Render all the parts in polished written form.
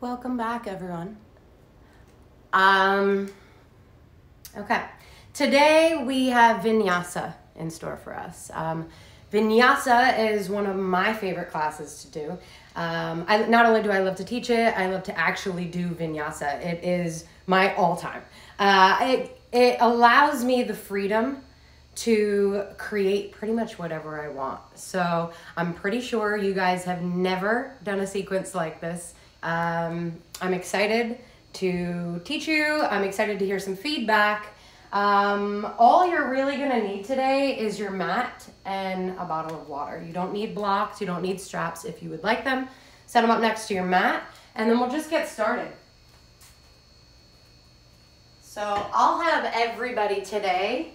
welcome back everyone. Okay, today we have Vinyasa in store for us. Vinyasa is one of my favorite classes to do. Not only do I love to teach it, I love to actually do Vinyasa. It is my all-time. It allows me the freedom to create pretty much whatever I want. So I'm pretty sure you guys have never done a sequence like this. I'm excited to teach you. I'm excited to hear some feedback. All you're really gonna need today is your mat and a bottle of water. You don't need blocks, you don't need straps. If you would like them, set them up next to your mat, and then we'll just get started. So I'll have everybody today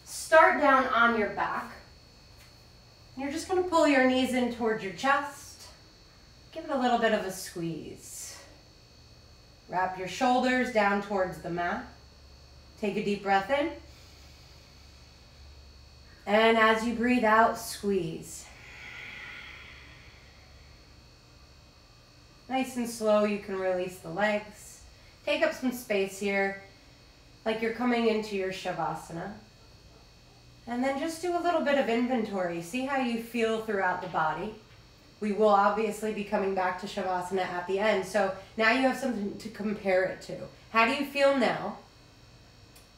start down on your back. You're just gonna pull your knees in towards your chest. Give it a little bit of a squeeze. Wrap your shoulders down towards the mat. Take a deep breath in. And as you breathe out, squeeze. Nice and slow, you can release the legs. Take up some space here, like you're coming into your Shavasana. And then just do a little bit of inventory. See how you feel throughout the body. We will obviously be coming back to Shavasana at the end. So now you have something to compare it to. How do you feel now?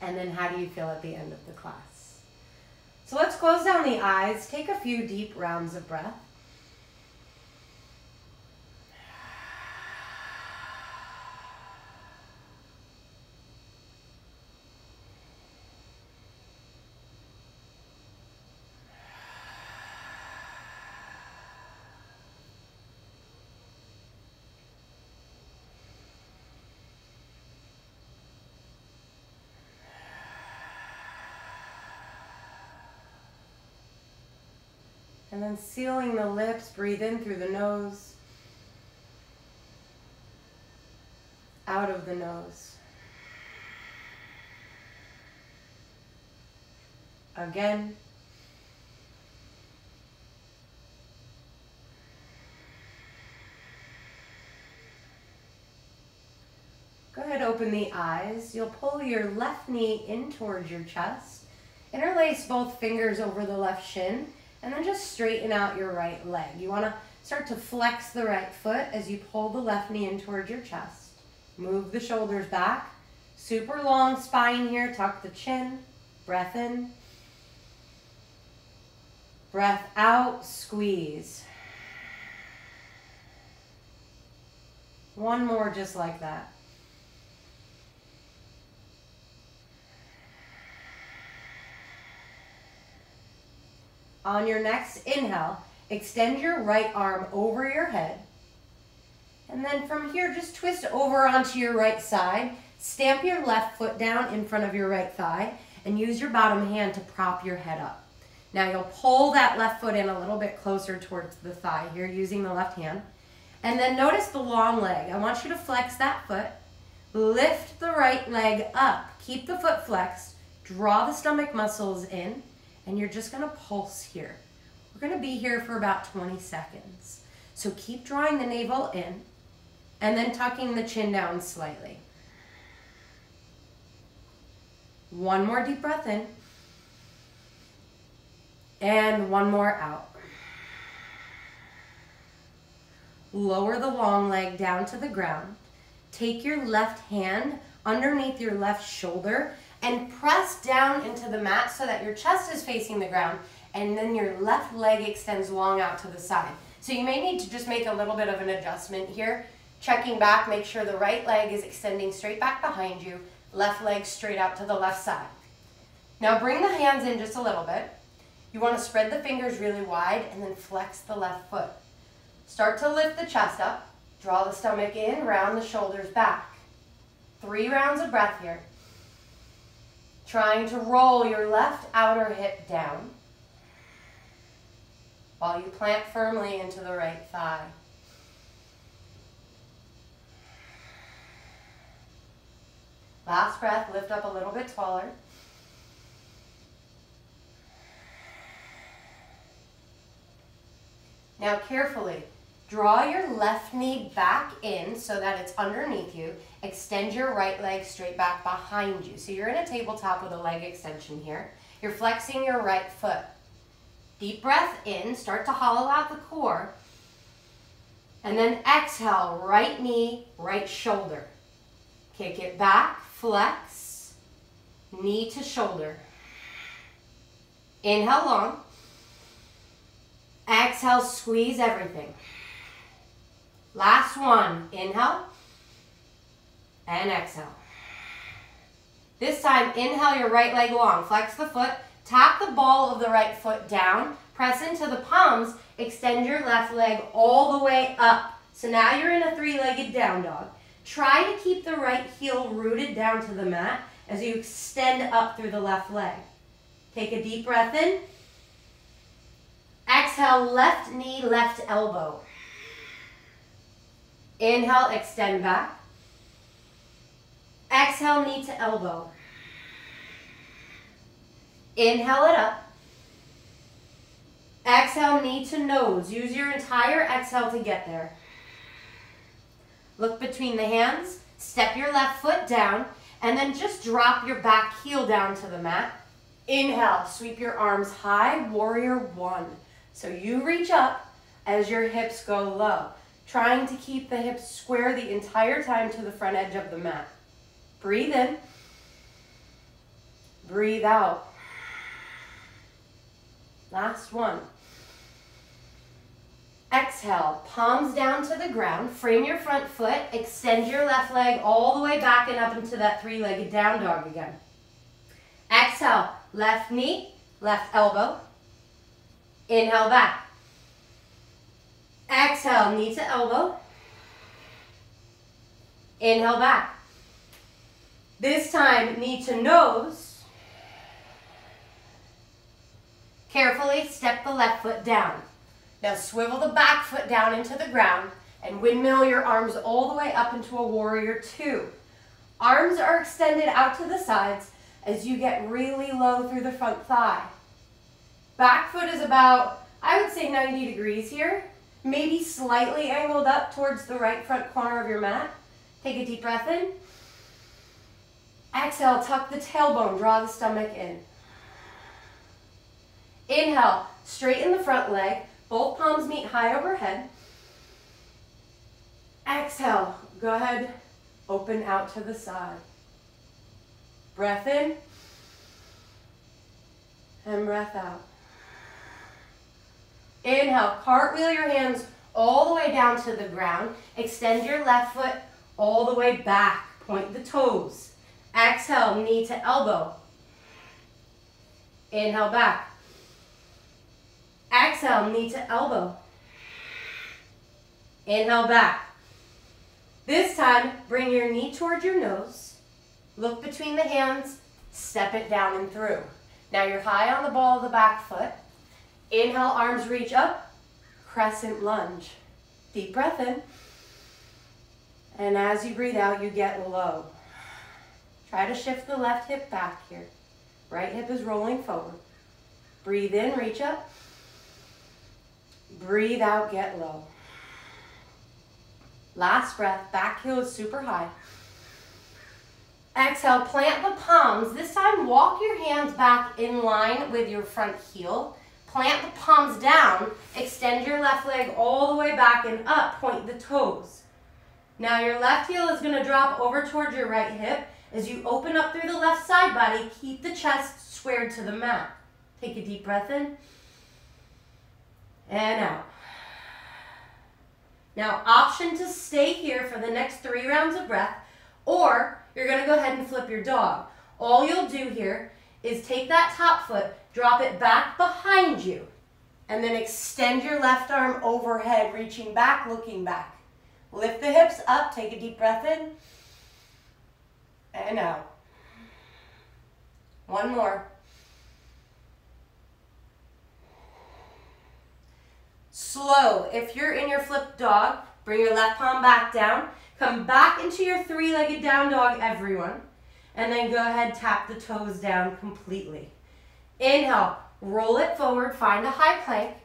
And then how do you feel at the end of the class? So let's close down the eyes. Take a few deep rounds of breath. And then sealing the lips, breathe in through the nose, out of the nose. Again. Go ahead, open the eyes. You'll pull your left knee in towards your chest. Interlace both fingers over the left shin. And then just straighten out your right leg. You want to start to flex the right foot as you pull the left knee in towards your chest. Move the shoulders back. Super long spine here. Tuck the chin. Breath in. Breath out. Squeeze. One more just like that. On your next inhale, extend your right arm over your head. And then from here, just twist over onto your right side. Stamp your left foot down in front of your right thigh and use your bottom hand to prop your head up. Now you'll pull that left foot in a little bit closer towards the thigh here using the left hand. And then notice the long leg. I want you to flex that foot. Lift the right leg up. Keep the foot flexed. Draw the stomach muscles in. And you're just gonna pulse here. We're gonna be here for about 20 seconds. So keep drawing the navel in and then tucking the chin down slightly. One more deep breath in. And one more out. Lower the long leg down to the ground. Take your left hand underneath your left shoulder and press down into the mat so that your chest is facing the ground and then your left leg extends long out to the side. So you may need to just make a little bit of an adjustment here. Checking back, make sure the right leg is extending straight back behind you, left leg straight out to the left side. Now bring the hands in just a little bit. You want to spread the fingers really wide and then flex the left foot. Start to lift the chest up, draw the stomach in, round the shoulders back. 3 rounds of breath here. Trying to roll your left outer hip down while you plant firmly into the right thigh. Last breath, lift up a little bit taller. Now carefully, Draw your left knee back in so that it's underneath you. Extend your right leg straight back behind you. So you're in a tabletop with a leg extension here. You're flexing your right foot. Deep breath in, start to hollow out the core. And then exhale, right knee, right shoulder. Kick it back, flex, knee to shoulder. Inhale long. Exhale, squeeze everything. Last one, inhale and exhale. This time, inhale your right leg long, flex the foot, tap the ball of the right foot down, press into the palms, extend your left leg all the way up. So now you're in a three-legged down dog. Try to keep the right heel rooted down to the mat as you extend up through the left leg. Take a deep breath in. Exhale, left knee, left elbow. Inhale, extend back. Exhale, knee to elbow. Inhale it up. Exhale, knee to nose. Use your entire exhale to get there. Look between the hands. Step your left foot down, and then just drop your back heel down to the mat. Inhale, sweep your arms high, warrior one. So you reach up as your hips go low, trying to keep the hips square the entire time to the front edge of the mat. Breathe in. Breathe out. Last one. Exhale, palms down to the ground. Frame your front foot. Extend your left leg all the way back and up into that three-legged down dog again. Exhale, left knee, left elbow. Inhale back. Exhale, knee to elbow. Inhale back. This time, knee to nose. Carefully step the left foot down. Now swivel the back foot down into the ground and windmill your arms all the way up into a warrior two. Arms are extended out to the sides as you get really low through the front thigh. Back foot is about, I would say 90 degrees here, maybe slightly angled up towards the right front corner of your mat. Take a deep breath in. Exhale, tuck the tailbone, draw the stomach in. Inhale, straighten the front leg, both palms meet high overhead. Exhale, go ahead, open out to the side. Breath in, and breath out. Inhale, cartwheel your hands all the way down to the ground. Extend your left foot all the way back. Point the toes. Exhale, knee to elbow. Inhale back. Exhale, knee to elbow. Inhale back. This time, bring your knee towards your nose. Look between the hands. Step it down and through. Now you're high on the ball of the back foot. Inhale, arms reach up, crescent lunge. Deep breath in. And as you breathe out, you get low. Try to shift the left hip back here. Right hip is rolling forward. Breathe in, reach up. Breathe out, get low. Last breath, back heel is super high. Exhale, plant the palms. This time, walk your hands back in line with your front heel. Plant the palms down, extend your left leg all the way back and up, point the toes. Now your left heel is going to drop over towards your right hip. As you open up through the left side body, keep the chest squared to the mat. Take a deep breath in and out. Now option to stay here for the next 3 rounds of breath, or you're going to go ahead and flip your dog. All you'll do here is take that top foot, drop it back behind you, and then extend your left arm overhead, reaching back, looking back. Lift the hips up, take a deep breath in, and out. One more. Slow. If you're in your flipped dog, bring your left palm back down, come back into your 3-legged down dog, everyone, and then go ahead, tap the toes down completely. Inhale, roll it forward, find a high plank.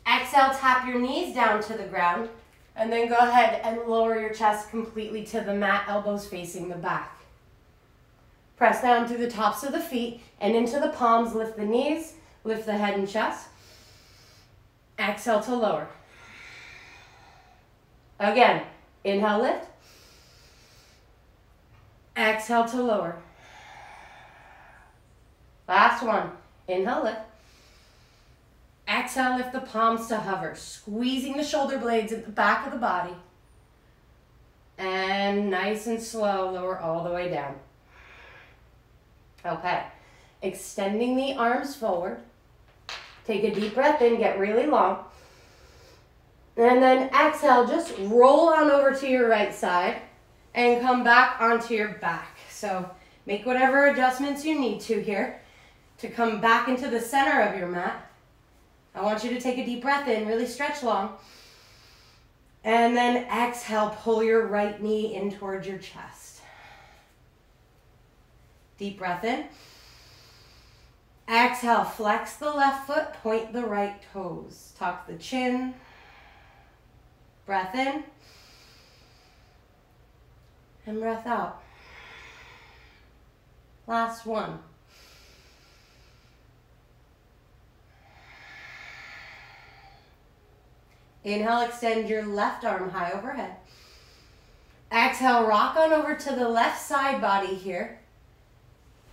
Exhale, tap your knees down to the ground, and then go ahead and lower your chest completely to the mat, elbows facing the back. Press down through the tops of the feet and into the palms. Lift the knees, lift the head and chest. Exhale to lower. Again, inhale, lift. Exhale to lower. Last one. Inhale, lift. Exhale, lift the palms to hover, squeezing the shoulder blades at the back of the body. And nice and slow, lower all the way down. Okay, extending the arms forward. Take a deep breath in, get really long. And then exhale, just roll on over to your right side and come back onto your back. So make whatever adjustments you need to here to come back into the center of your mat. I want you to take a deep breath in, really stretch long. And then exhale, pull your right knee in towards your chest. Deep breath in. Exhale, flex the left foot, point the right toes. Tuck the chin. Breath in. And breath out. Last one. Inhale, extend your left arm high overhead. Exhale, rock on over to the left side body here.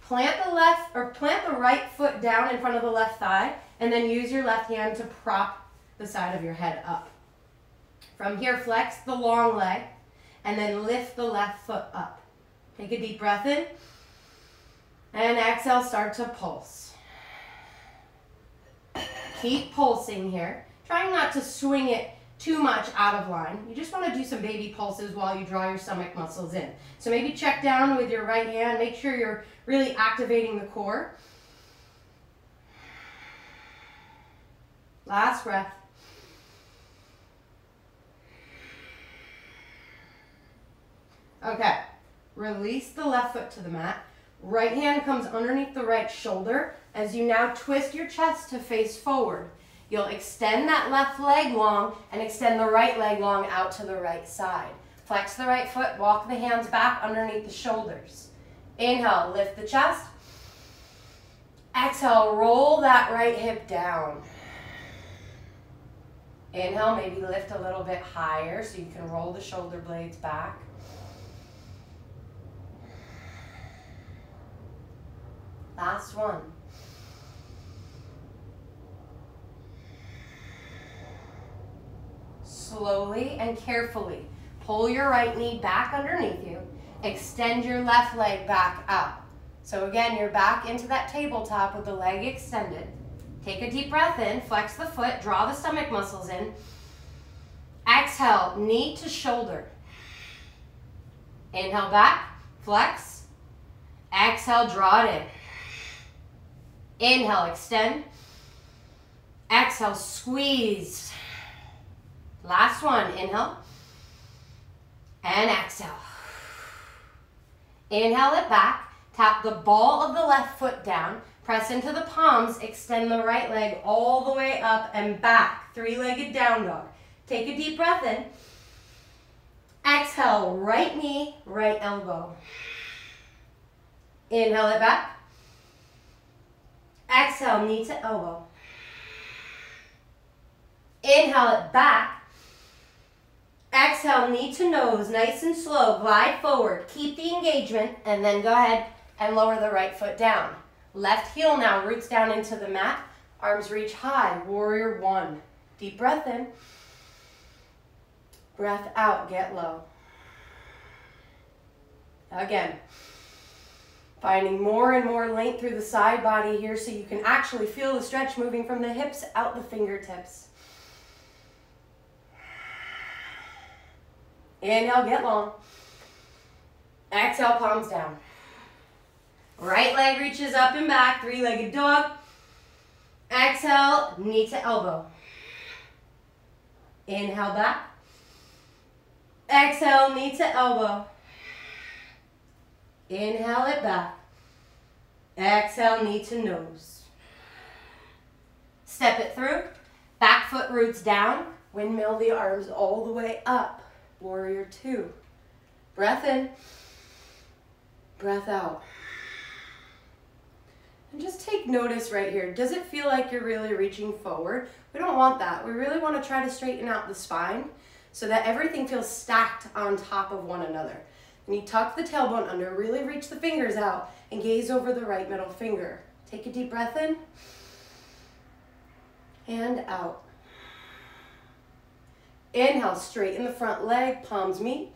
Plant the right foot down in front of the left thigh, and then use your left hand to prop the side of your head up. From here, flex the long leg, and then lift the left foot up. Take a deep breath in, and exhale, start to pulse. Keep pulsing here. Trying not to swing it too much out of line. You just want to do some baby pulses while you draw your stomach muscles in. So maybe check down with your right hand. Make sure you're really activating the core. Last breath. Okay, release the left foot to the mat. Right hand comes underneath the right shoulder as you now twist your chest to face forward. You'll extend that left leg long and extend the right leg long out to the right side. Flex the right foot, walk the hands back underneath the shoulders. Inhale, lift the chest. Exhale, roll that right hip down. Inhale, maybe lift a little bit higher so you can roll the shoulder blades back. Last one. Slowly and carefully pull your right knee back underneath you. Extend your left leg back up. So again, you're back into that tabletop with the leg extended. Take a deep breath in, flex the foot, draw the stomach muscles in. Exhale, knee to shoulder. Inhale back, flex. Exhale, draw it in. Inhale, extend. Exhale, squeeze. Last one, inhale. And exhale. Inhale it back. Tap the ball of the left foot down. Press into the palms. Extend the right leg all the way up and back. Three-legged down dog. Take a deep breath in. Exhale, right knee, right elbow. Inhale it back. Exhale, knee to elbow. Inhale it back. Exhale, knee to nose, nice and slow. Glide forward. Keep the engagement, and then go ahead and lower the right foot down. Left heel now roots down into the mat. Arms reach high. Warrior one. Deep breath in. Breath out. Get low. Again. Finding more and more length through the side body here so you can actually feel the stretch moving from the hips out the fingertips. Inhale, get long. Exhale, palms down. Right leg reaches up and back, three-legged dog. Exhale, knee to elbow. Inhale back. Exhale, knee to elbow. Inhale it back. Exhale, knee to nose. Step it through. Back foot roots down. Windmill the arms all the way up. Warrior two. Breath in. Breath out. And just take notice right here. Does it feel like you're really reaching forward? We don't want that. We really want to try to straighten out the spine so that everything feels stacked on top of one another. And you tuck the tailbone under, really reach the fingers out and gaze over the right middle finger. Take a deep breath in and out. Inhale, straighten the front leg, palms meet.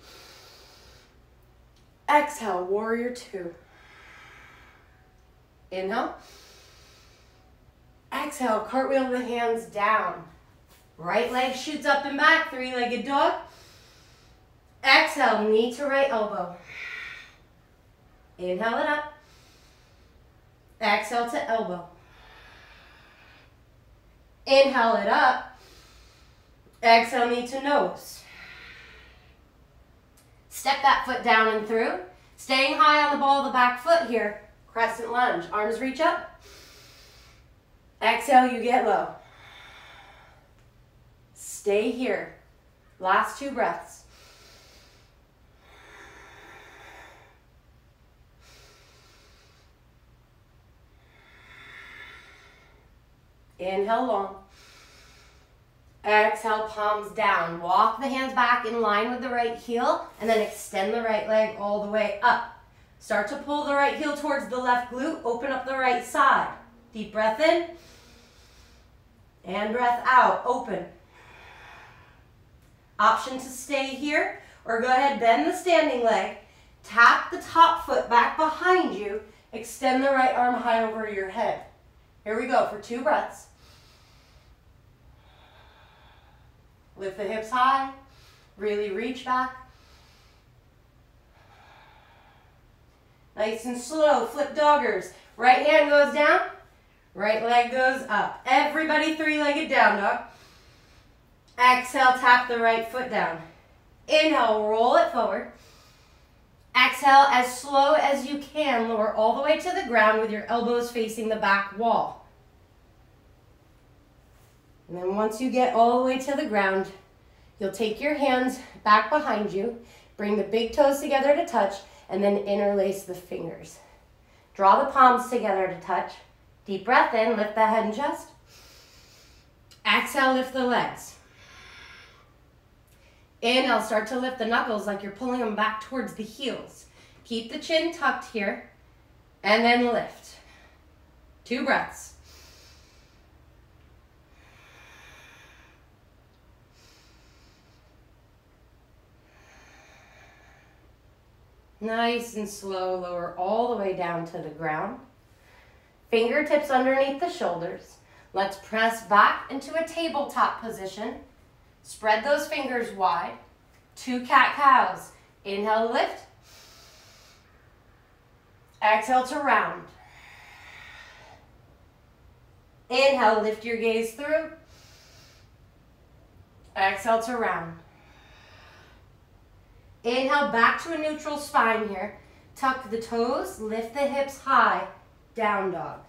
Exhale, warrior two. Inhale. Exhale, cartwheel the hands down. Right leg shoots up and back, three-legged dog. Exhale, knee to right elbow. Inhale it up. Exhale to elbow. Inhale it up. Exhale, knee to nose. Step that foot down and through. Staying high on the ball of the back foot here. Crescent lunge. Arms reach up. Exhale, you get low. Stay here. Last two breaths. Inhale long. Exhale, palms down. Walk the hands back in line with the right heel and then extend the right leg all the way up. Start to pull the right heel towards the left glute. Open up the right side. Deep breath in and breath out. Open. Option to stay here or go ahead, bend the standing leg. Tap the top foot back behind you. Extend the right arm high over your head. Here we go for 2 breaths. Lift the hips high, really reach back. Nice and slow, flip doggers. Right hand goes down, right leg goes up. Everybody three-legged down dog. Exhale, tap the right foot down. Inhale, roll it forward. Exhale, as slow as you can, lower all the way to the ground with your elbows facing the back wall. And then once you get all the way to the ground, you'll take your hands back behind you, bring the big toes together to touch, and then interlace the fingers. Draw the palms together to touch. Deep breath in, lift the head and chest. Exhale, lift the legs. Inhale, start to lift the knuckles like you're pulling them back towards the heels. Keep the chin tucked here, and then lift. 2 breaths. Nice and slow, lower all the way down to the ground. Fingertips underneath the shoulders. Let's press back into a tabletop position. Spread those fingers wide. 2 cat-cows. Inhale, lift. Exhale to round. Inhale, lift your gaze through. Exhale to round. Inhale, back to a neutral spine here. Tuck the toes, lift the hips high, down dog.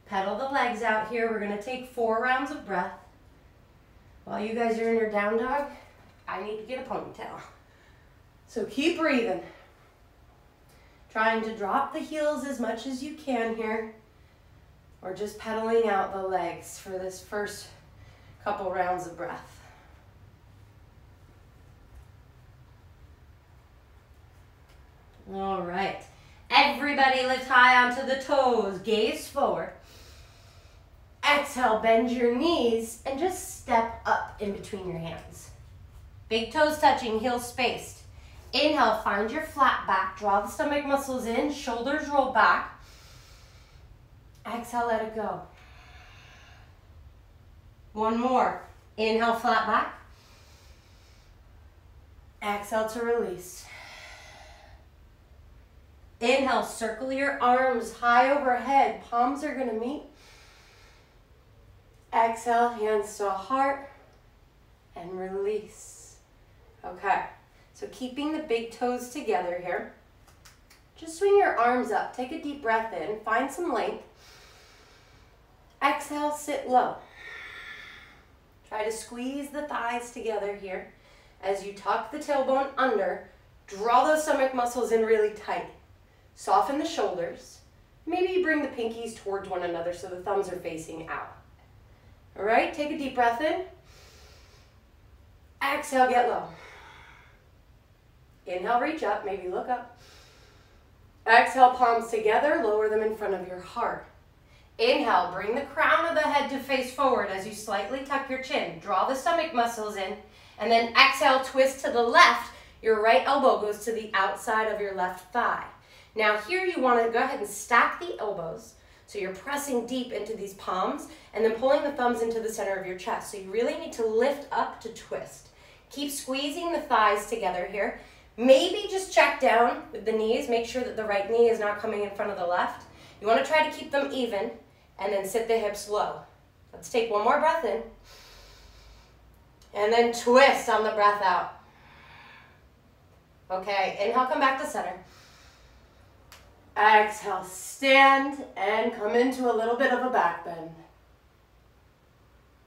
Pedal the legs out here. We're going to take 4 rounds of breath. While you guys are in your down dog, I need to get a ponytail. So keep breathing. Trying to drop the heels as much as you can here, or just pedaling out the legs for this first couple rounds of breath. All right. Everybody lift high onto the toes. Gaze forward. Exhale, bend your knees and just step up in between your hands. Big toes touching, heels spaced. Inhale, find your flat back. Draw the stomach muscles in, shoulders roll back. Exhale, let it go. One more. Inhale, flat back. Exhale to release. Inhale, circle your arms high overhead. Palms are going to meet. Exhale, hands to heart, and release. Okay, so keeping the big toes together here. Just swing your arms up. Take a deep breath in. Find some length. Exhale, sit low. Try to squeeze the thighs together here as you tuck the tailbone under. Draw those stomach muscles in really tight. Soften the shoulders. Maybe bring the pinkies towards one another so the thumbs are facing out. All right, take a deep breath in. Exhale, get low. Inhale, reach up, maybe look up. Exhale, palms together, lower them in front of your heart. Inhale, bring the crown of the head to face forward as you slightly tuck your chin. Draw the stomach muscles in, and then exhale, twist to the left. Your right elbow goes to the outside of your left thigh. Now here you want to go ahead and stack the elbows. So you're pressing deep into these palms and then pulling the thumbs into the center of your chest. So you really need to lift up to twist. Keep squeezing the thighs together here. Maybe just check down with the knees. Make sure that the right knee is not coming in front of the left. You want to try to keep them even and then sit the hips low. Let's take one more breath in. And then twist on the breath out. Okay, inhale, come back to center. Exhale, stand and come into a little bit of a back bend.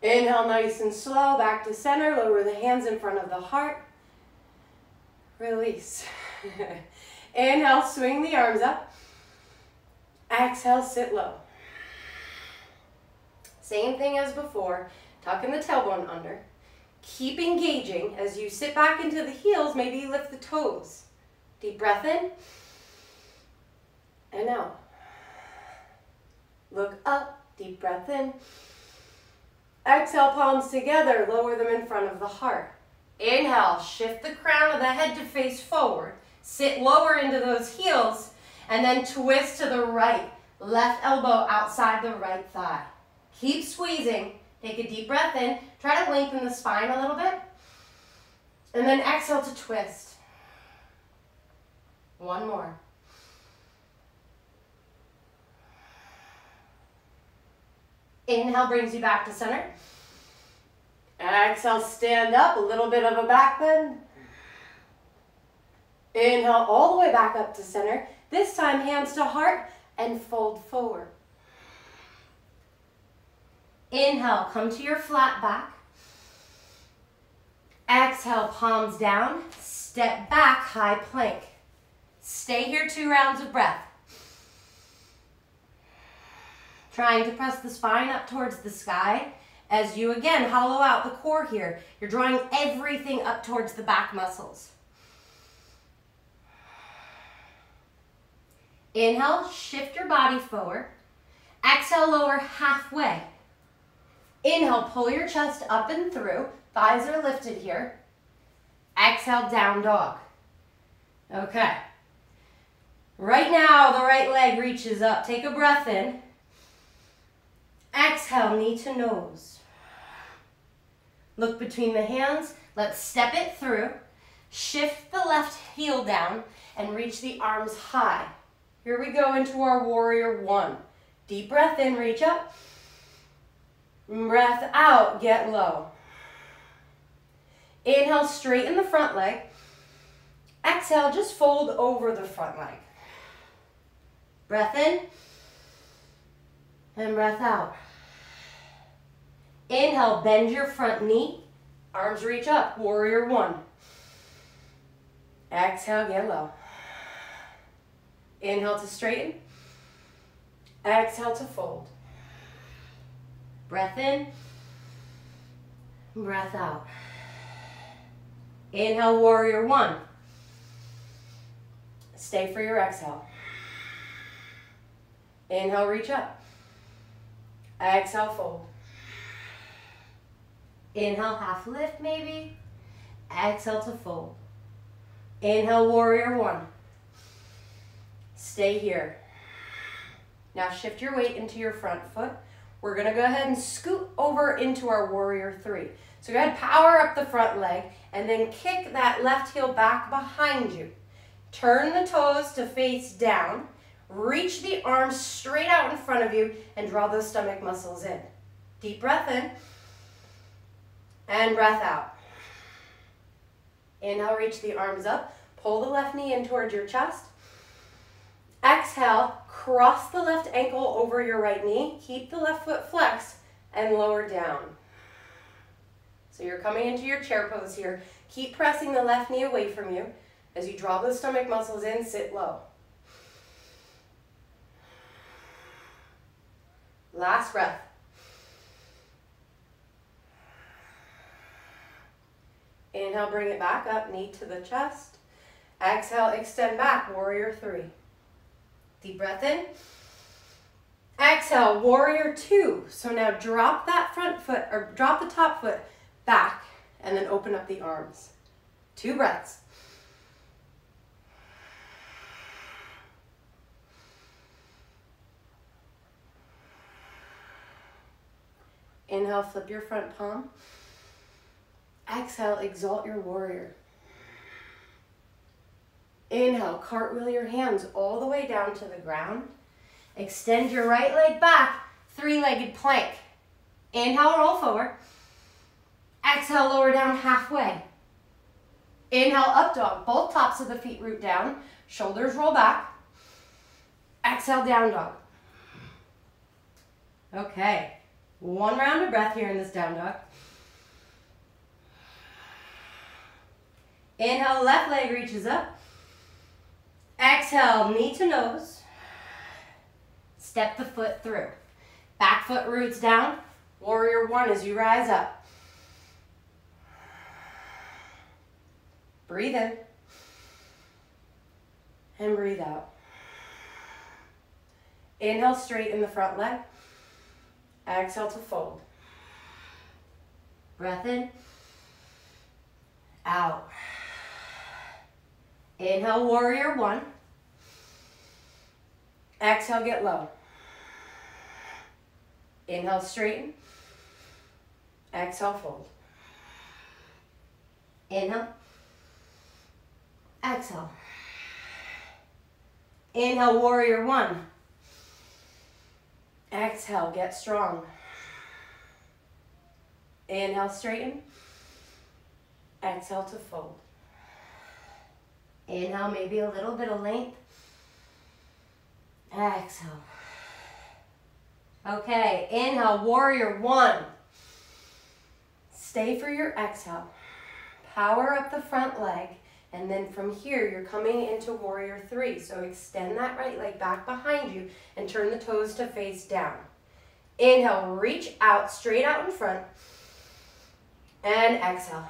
Inhale, nice and slow, back to center. Lower the hands in front of the heart. Release. Inhale, swing the arms up. Exhale, sit low. Same thing as before. Tucking the tailbone under. Keep engaging as you sit back into the heels. Maybe you lift the toes. Deep breath in. And out. Look up, deep breath in. Exhale, palms together, lower them in front of the heart. Inhale, shift the crown of the head to face forward. Sit lower into those heels, and then twist to the right. Left elbow outside the right thigh. Keep squeezing. Take a deep breath in. Try to lengthen the spine a little bit. And then exhale to twist. One more. Inhale brings you back to center. Exhale, stand up, a little bit of a back bend. Inhale all the way back up to center. This time, hands to heart and fold forward. Inhale, come to your flat back. Exhale, palms down, step back, high plank. Stay here 2 rounds of breath. Trying to press the spine up towards the sky as you again hollow out the core here. You're drawing everything up towards the back muscles. Inhale, shift your body forward. Exhale, lower halfway. Inhale, pull your chest up and through. Thighs are lifted here. Exhale, down dog. Okay. Right now, the right leg reaches up. Take a breath in. Exhale, knee to nose. Look between the hands. Let's step it through. Shift the left heel down and reach the arms high. Here we go into our warrior one. Deep breath in, reach up. Breath out, get low. Inhale, straighten the front leg. Exhale, just fold over the front leg. Breath in and breath out. Inhale, bend your front knee. Arms reach up, warrior one. Exhale, get low. Inhale to straighten. Exhale to fold. Breath in, breath out. Inhale, warrior one. Stay for your exhale. Inhale, reach up. Exhale, fold. Inhale, half lift maybe. Exhale to fold. Inhale, warrior one. Stay here. Now shift your weight into your front foot. We're gonna go ahead and scoot over into our warrior three. So go ahead, power up the front leg and then kick that left heel back behind you. Turn the toes to face down. Reach the arms straight out in front of you and draw those stomach muscles in. Deep breath in and breath out. Inhale, reach the arms up. Pull the left knee in towards your chest. Exhale, cross the left ankle over your right knee. Keep the left foot flexed and lower down. So you're coming into your chair pose here. Keep pressing the left knee away from you. As you draw those stomach muscles in, sit low. Last breath. Inhale, bring it back up, knee to the chest. Exhale, extend back, warrior 3. Deep breath in. Exhale, warrior 2. So now drop that front foot, or drop the top foot back, and then open up the arms. 2 breaths. Inhale, flip your front palm. Exhale, exalt your warrior. Inhale, cartwheel your hands all the way down to the ground. Extend your right leg back, 3-legged plank. Inhale, roll forward. Exhale, lower down halfway. Inhale, up dog. Both tops of the feet root down. Shoulders roll back. Exhale, down dog. Okay. 1 round of breath here in this down dog. Inhale, left leg reaches up. Exhale, knee to nose. Step the foot through. Back foot roots down. Warrior 1 as you rise up. Breathe in. And breathe out. Inhale, straighten the front leg. Exhale to fold. Breath in. Out. Inhale, warrior 1. Exhale, get low. Inhale, straighten. Exhale, fold. Inhale. Exhale. Inhale, warrior 1. Exhale, get strong. Inhale, straighten. Exhale to fold. Inhale, maybe a little bit of length. Exhale. Okay, inhale, warrior 1. Stay for your exhale. Power up the front leg. And then from here, you're coming into warrior 3. So extend that right leg back behind you and turn the toes to face down. Inhale, reach out, straight out in front. And exhale.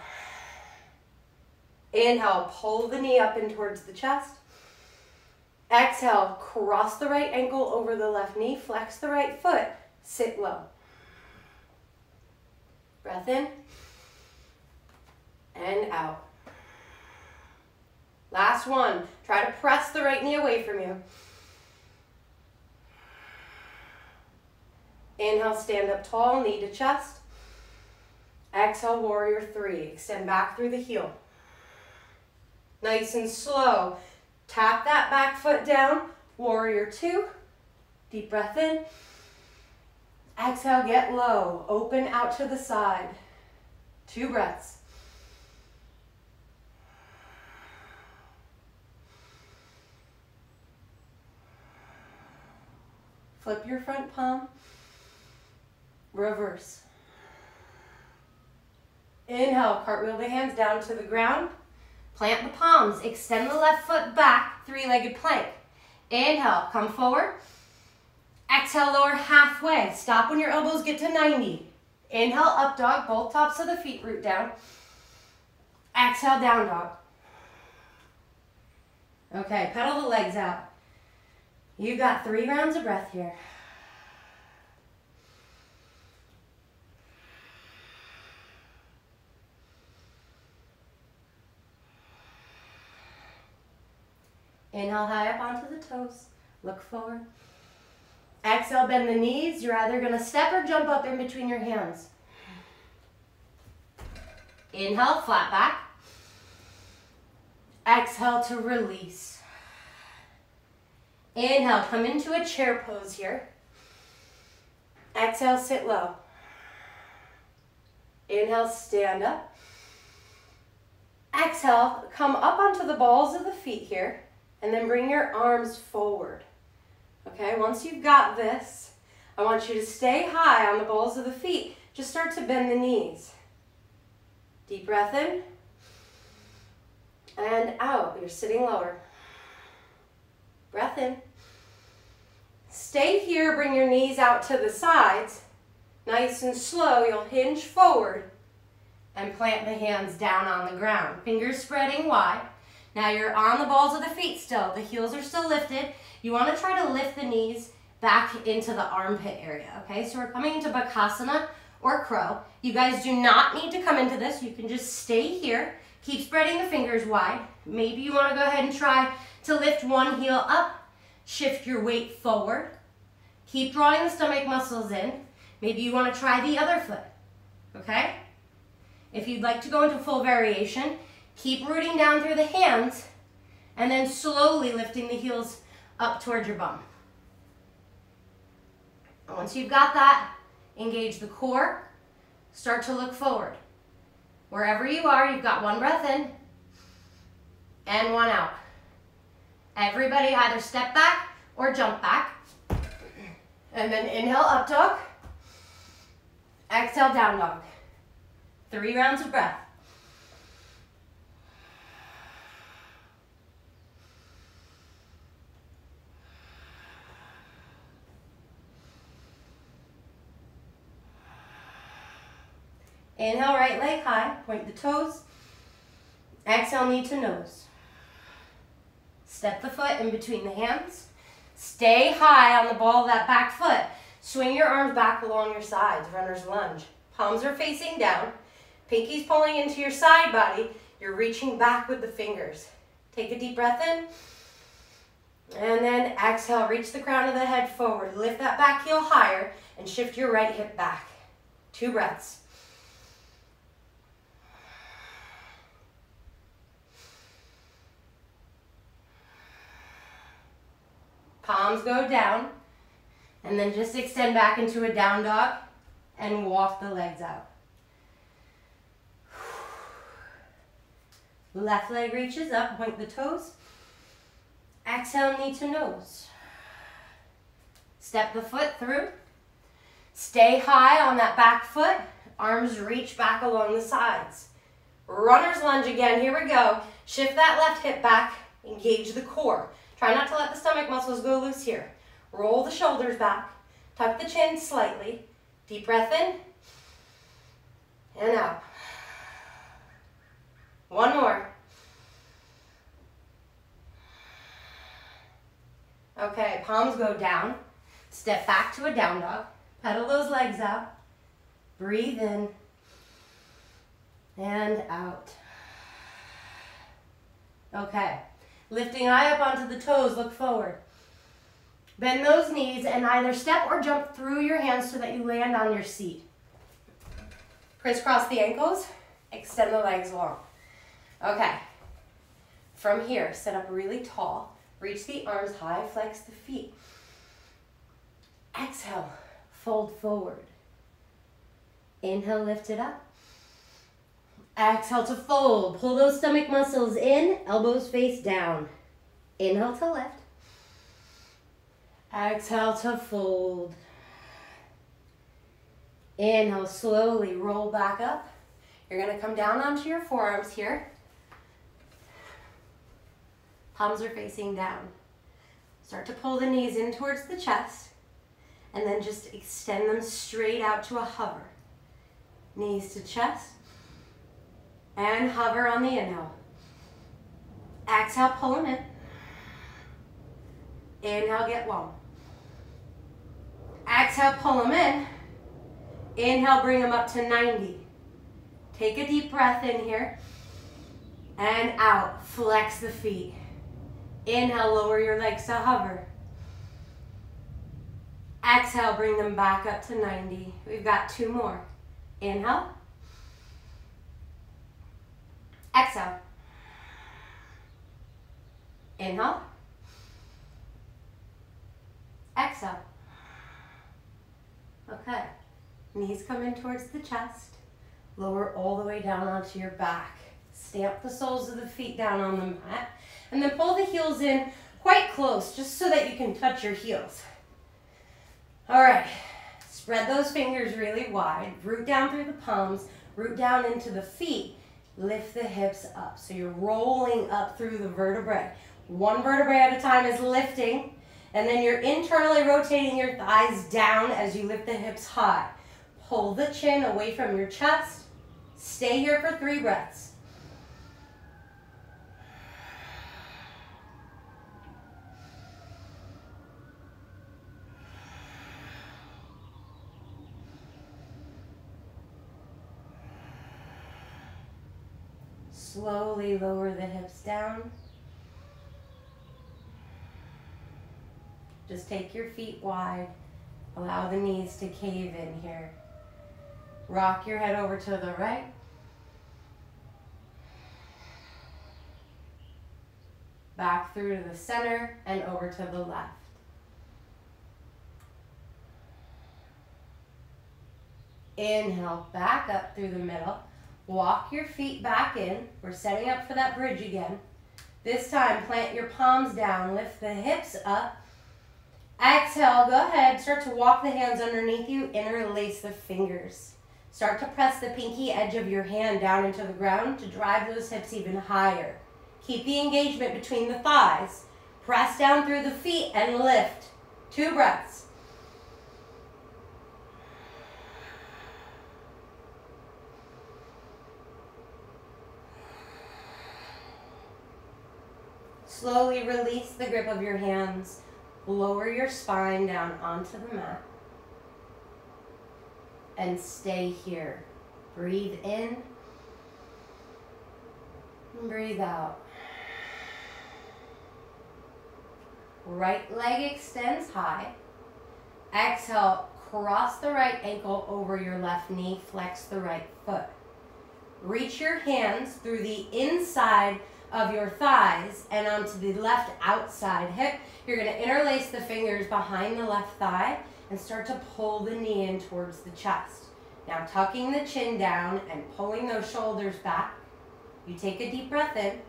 Inhale, pull the knee up in towards the chest. Exhale, cross the right ankle over the left knee, flex the right foot, sit low. Breath in and out. Last one. Try to press the right knee away from you. Inhale, stand up tall, knee to chest. Exhale, warrior 3. Extend back through the heel. Nice and slow. Tap that back foot down. Warrior 2. Deep breath in. Exhale, get low. Open out to the side. 2 breaths. Flip your front palm. Reverse. Inhale, cartwheel the hands down to the ground. Plant the palms. Extend the left foot back, 3-legged plank. Inhale, come forward. Exhale, lower halfway. Stop when your elbows get to 90. Inhale, up dog. Both tops of the feet root down. Exhale, down dog. Okay, pedal the legs out. You got 3 rounds of breath here. Inhale high up onto the toes. Look forward. Exhale, bend the knees. You're either going to step or jump up in between your hands. Inhale, flat back. Exhale to release. Inhale, come into a chair pose here. Exhale, sit low. Inhale, stand up. Exhale, come up onto the balls of the feet here. And then bring your arms forward. Okay, once you've got this, I want you to stay high on the balls of the feet. Just start to bend the knees. Deep breath in. And out. You're sitting lower. Breath in. Stay here. Bring your knees out to the sides. Nice and slow. You'll hinge forward and plant the hands down on the ground. Fingers spreading wide. Now you're on the balls of the feet still. The heels are still lifted. You want to try to lift the knees back into the armpit area, okay? So we're coming into Bakasana or crow. You guys do not need to come into this. You can just stay here. Keep spreading the fingers wide. Maybe you want to go ahead and try to lift one heel up. Shift your weight forward. Keep drawing the stomach muscles in. Maybe you want to try the other foot, okay? If you'd like to go into full variation, keep rooting down through the hands and then slowly lifting the heels up towards your bum. And once you've got that, engage the core, start to look forward. Wherever you are, you've got one breath in and one out. Everybody either step back or jump back. And then inhale, up dog. Exhale, down dog. 3 rounds of breath. Inhale, right leg high, point the toes. Exhale, knee to nose. Step the foot in between the hands. Stay high on the ball of that back foot. Swing your arms back along your sides, runner's lunge. Palms are facing down. Pinkies pulling into your side body. You're reaching back with the fingers. Take a deep breath in. And then exhale, reach the crown of the head forward. Lift that back heel higher and shift your right hip back. 2 breaths. Palms go down, and then just extend back into a down dog and walk the legs out. Left leg reaches up, point the toes. Exhale, knee to nose. Step the foot through. Stay high on that back foot. Arms reach back along the sides. Runner's lunge again, here we go. Shift that left hip back, engage the core. Try not to let the stomach muscles go loose here. Roll the shoulders back, tuck the chin slightly. Deep breath in, and out. One more. Okay, palms go down. Step back to a down dog. Pedal those legs out. Breathe in and out. Okay. Lifting eye up onto the toes, look forward. Bend those knees and either step or jump through your hands so that you land on your seat. Crisscross the ankles, extend the legs long. Okay, from here, sit up really tall, reach the arms high, flex the feet. Exhale, fold forward. Inhale, lift it up. Exhale to fold. Pull those stomach muscles in, elbows face down. Inhale to lift. Exhale to fold. Inhale, slowly roll back up. You're going to come down onto your forearms here. Palms are facing down. Start to pull the knees in towards the chest, and then just extend them straight out to a hover. Knees to chest. And hover on the inhale. Exhale, pull them in. Inhale, get long. Exhale, pull them in. Inhale, bring them up to 90. Take a deep breath in here. And out, flex the feet. Inhale, lower your legs to hover. Exhale, bring them back up to 90. We've got 2 more. Inhale. Exhale. Inhale. Exhale. Okay. Knees come in towards the chest. Lower all the way down onto your back. Stamp the soles of the feet down on the mat. And then pull the heels in quite close, just so that you can touch your heels. All right. Spread those fingers really wide. Root down through the palms. Root down into the feet. lift the hips up. So you're rolling up through the vertebrae. One vertebrae at a time is lifting, and then you're internally rotating your thighs down as you lift the hips high. Pull the chin away from your chest. Stay here for 3 breaths. Slowly lower the hips down. Just take your feet wide. Allow the knees to cave in here. Rock your head over to the right. Back through to the center and over to the left. Inhale, back up through the middle. Walk your feet back in. We're setting up for that bridge again. This time, plant your palms down, lift the hips up. Exhale, go ahead, start to walk the hands underneath you, interlace the fingers. Start to press the pinky edge of your hand down into the ground to drive those hips even higher. Keep the engagement between the thighs. Press down through the feet and lift. 2 breaths. Slowly release the grip of your hands. Lower your spine down onto the mat. And stay here. Breathe in. And breathe out. Right leg extends high. Exhale, cross the right ankle over your left knee. Flex the right foot. Reach your hands through the inside of your thighs and onto the left outside hip. You're going to interlace the fingers behind the left thigh and start to pull the knee in towards the chest. Now tucking the chin down and pulling those shoulders back. You take a deep breath in.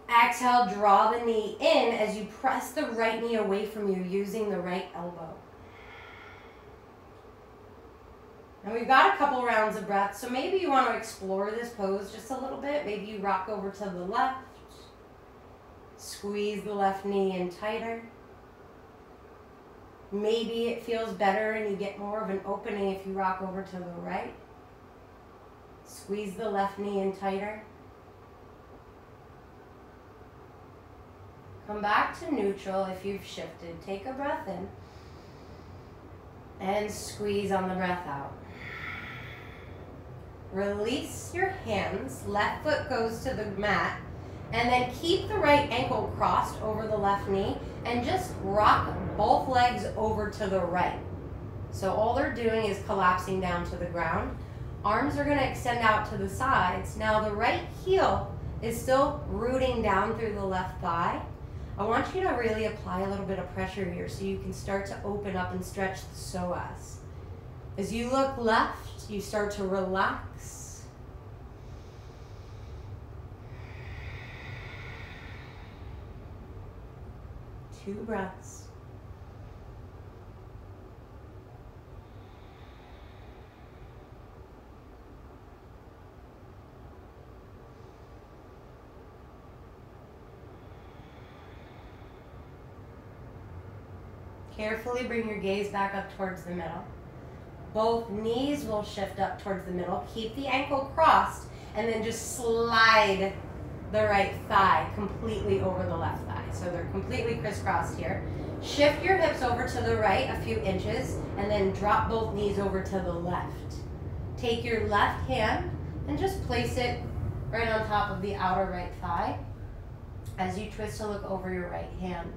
Exhale, draw the knee in as you press the right knee away from you using the right elbow. And we've got a couple rounds of breath, so maybe you want to explore this pose just a little bit. Maybe you rock over to the left. Squeeze the left knee in tighter. Maybe it feels better and you get more of an opening if you rock over to the right. Squeeze the left knee in tighter. Come back to neutral if you've shifted. Take a breath in. And squeeze on the breath out. Release your hands. Left foot goes to the mat. And then keep the right ankle crossed over the left knee and just rock both legs over to the right. So all they're doing is collapsing down to the ground. Arms are going to extend out to the sides. Now the right heel is still rooting down through the left thigh. I want you to really apply a little bit of pressure here so you can start to open up and stretch the psoas. As you look left, you start to relax. 2 breaths. Carefully bring your gaze back up towards the middle. Both knees will shift up towards the middle. Keep the ankle crossed and then just slide the right thigh completely over the left thigh. So they're completely crisscrossed here. Shift your hips over to the right a few inches and then drop both knees over to the left. Take your left hand and just place it right on top of the outer right thigh as you twist to look over your right hand.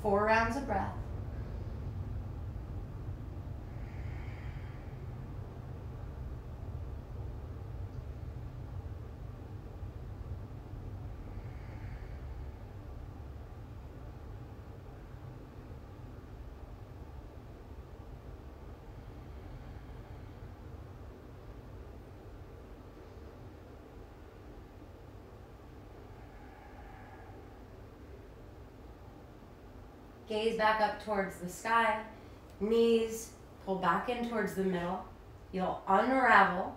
4 rounds of breath. Gaze back up towards the sky. Knees pull back in towards the middle. You'll unravel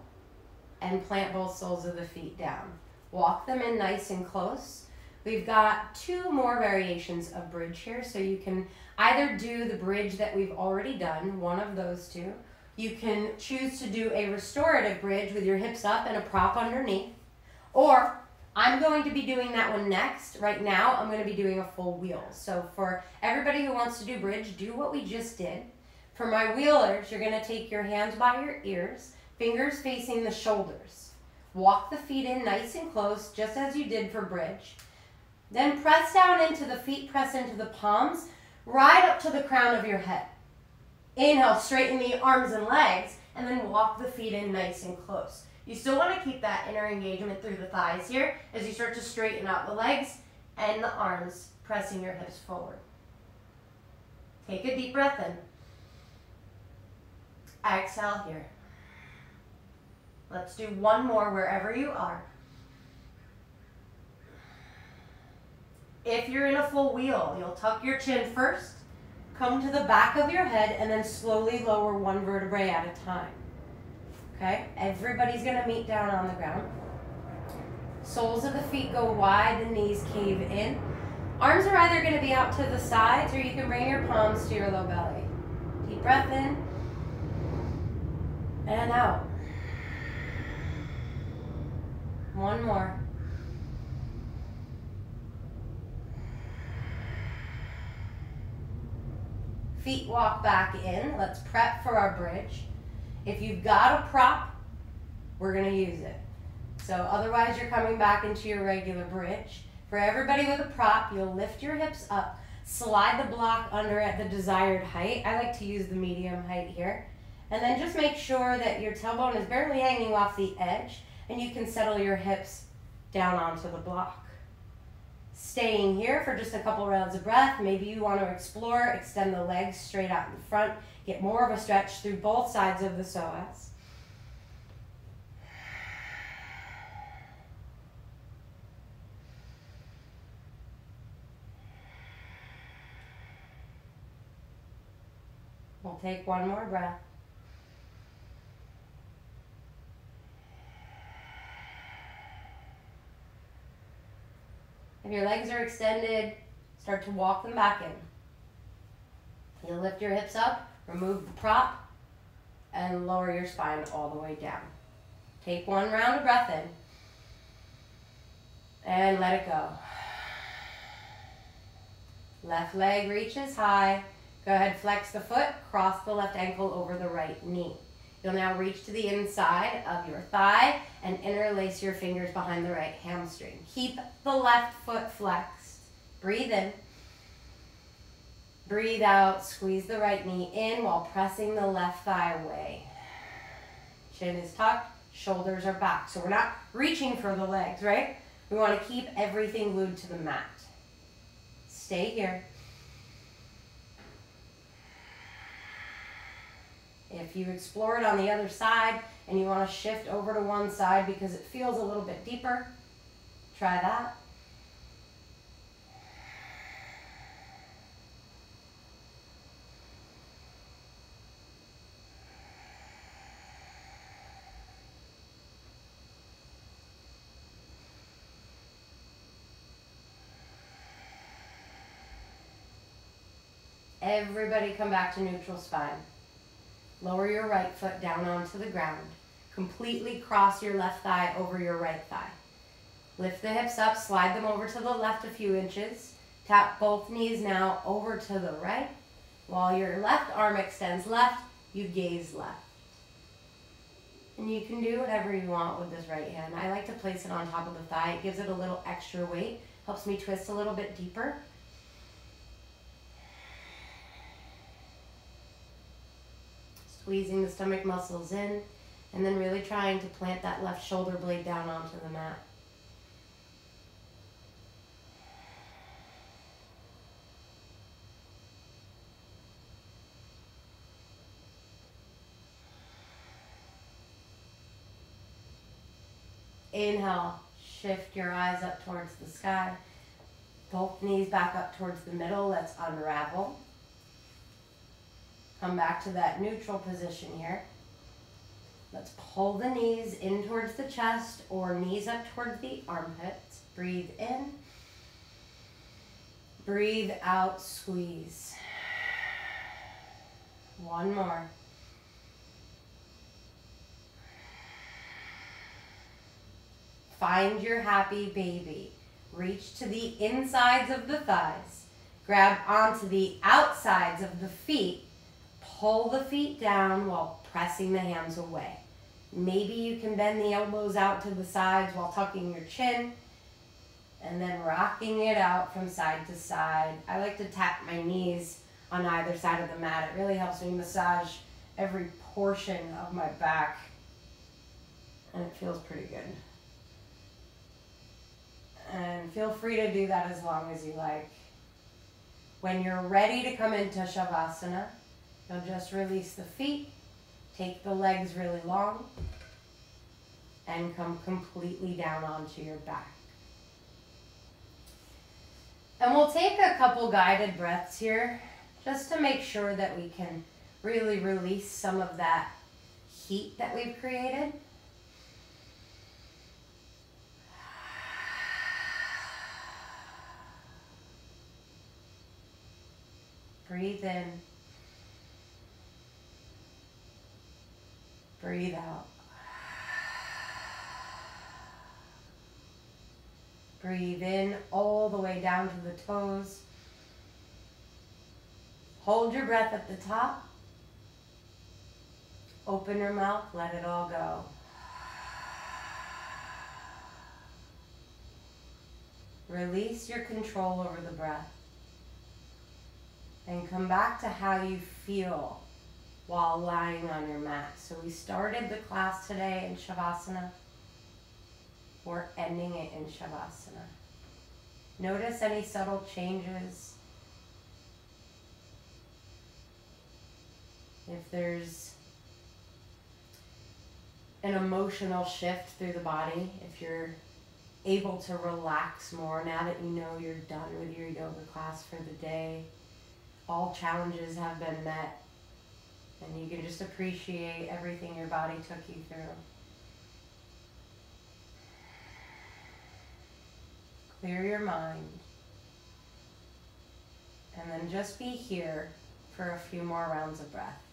and plant both soles of the feet down. Walk them in nice and close. We've got 2 more variations of bridge here, so you can either do the bridge that we've already done, one of those 2. You can choose to do a restorative bridge with your hips up and a prop underneath, or I'm going to be doing that one next. Right now, I'm going to be doing a full wheel. So for everybody who wants to do bridge, do what we just did. For my wheelers, you're going to take your hands by your ears, fingers facing the shoulders. Walk the feet in nice and close, just as you did for bridge. Then press down into the feet, press into the palms, right up to the crown of your head. Inhale, straighten the arms and legs, and then walk the feet in nice and close. You still want to keep that inner engagement through the thighs here as you start to straighten out the legs and the arms, pressing your hips forward. Take a deep breath in. Exhale here. Let's do one more wherever you are. If you're in a full wheel, you'll tuck your chin first, come to the back of your head, and then slowly lower one vertebrae at a time. Okay? Everybody's going to meet down on the ground. Soles of the feet go wide, the knees cave in. Arms are either going to be out to the sides, or you can bring your palms to your low belly. Deep breath in and out. One more. Feet walk back in. Let's prep for our bridge. If you've got a prop, we're going to use it. So otherwise, you're coming back into your regular bridge. For everybody with a prop, you'll lift your hips up, slide the block under at the desired height. I like to use the medium height here. And then just make sure that your tailbone is barely hanging off the edge, and you can settle your hips down onto the block. Staying here for just a couple rounds of breath. Maybe you want to explore, extend the legs straight out in front, get more of a stretch through both sides of the psoas. We'll take one more breath. If your legs are extended, start to walk them back in. You'll lift your hips up, remove the prop, and lower your spine all the way down. Take one round of breath in, and let it go. Left leg reaches high. Go ahead, flex the foot, cross the left ankle over the right knee. You'll now reach to the inside of your thigh and interlace your fingers behind the right hamstring. Keep the left foot flexed. Breathe in. Breathe out. Squeeze the right knee in while pressing the left thigh away. Chin is tucked. Shoulders are back. So we're not reaching for the legs, right? We want to keep everything glued to the mat. Stay here. If you explore it on the other side and you want to shift over to one side because it feels a little bit deeper, try that. Everybody come back to neutral spine. Lower your right foot down onto the ground. Completely cross your left thigh over your right thigh. Lift the hips up, slide them over to the left a few inches. Tap both knees now over to the right. While your left arm extends left, you gaze left. And you can do whatever you want with this right hand. I like to place it on top of the thigh. It gives it a little extra weight. Helps me twist a little bit deeper. Squeezing the stomach muscles in, and then really trying to plant that left shoulder blade down onto the mat. Inhale, shift your eyes up towards the sky. Both knees back up towards the middle. Let's unravel. Come back to that neutral position here. Let's pull the knees in towards the chest or knees up towards the armpits. Breathe in. Breathe out, squeeze. One more. Find your happy baby. Reach to the insides of the thighs. Grab onto the outsides of the feet. Pull the feet down while pressing the hands away. Maybe you can bend the elbows out to the sides while tucking your chin and then rocking it out from side to side. I like to tap my knees on either side of the mat. It really helps me massage every portion of my back, and it feels pretty good. And feel free to do that as long as you like. When you're ready to come into Shavasana, you'll just release the feet, take the legs really long, and come completely down onto your back. And we'll take a couple guided breaths here, just to make sure that we can really release some of that heat that we've created. Breathe in. Breathe out. Breathe in all the way down to the toes. Hold your breath at the top. Open your mouth, let it all go. Release your control over the breath. And come back to how you feel while lying on your mat. So we started the class today in Shavasana. We're ending it in Shavasana. Notice any subtle changes. If there's an emotional shift through the body, if you're able to relax more now that you know you're done with your yoga class for the day, all challenges have been met, and you can just appreciate everything your body took you through. Clear your mind, and then just be here for a few more rounds of breath.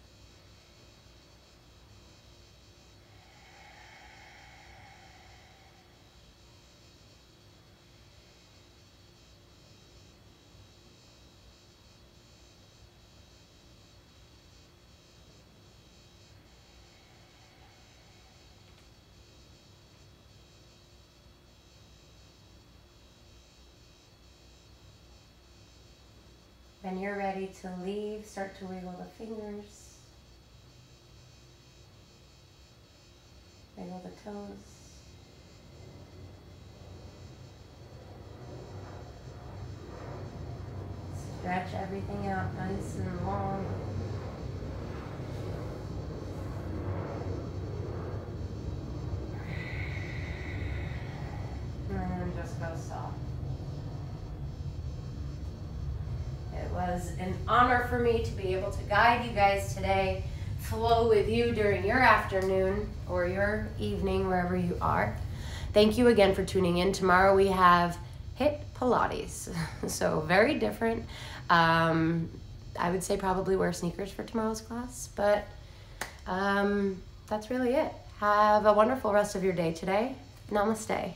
When you're ready to leave, start to wiggle the fingers, wiggle the toes. Stretch everything out nice and long. And then just go soft. It was an honor for me to be able to guide you guys today, flow with you during your afternoon or your evening, wherever you are. Thank you again for tuning in. Tomorrow we have HIIT Pilates, so very different. I would say probably wear sneakers for tomorrow's class, but that's really it. Have a wonderful rest of your day today. Namaste.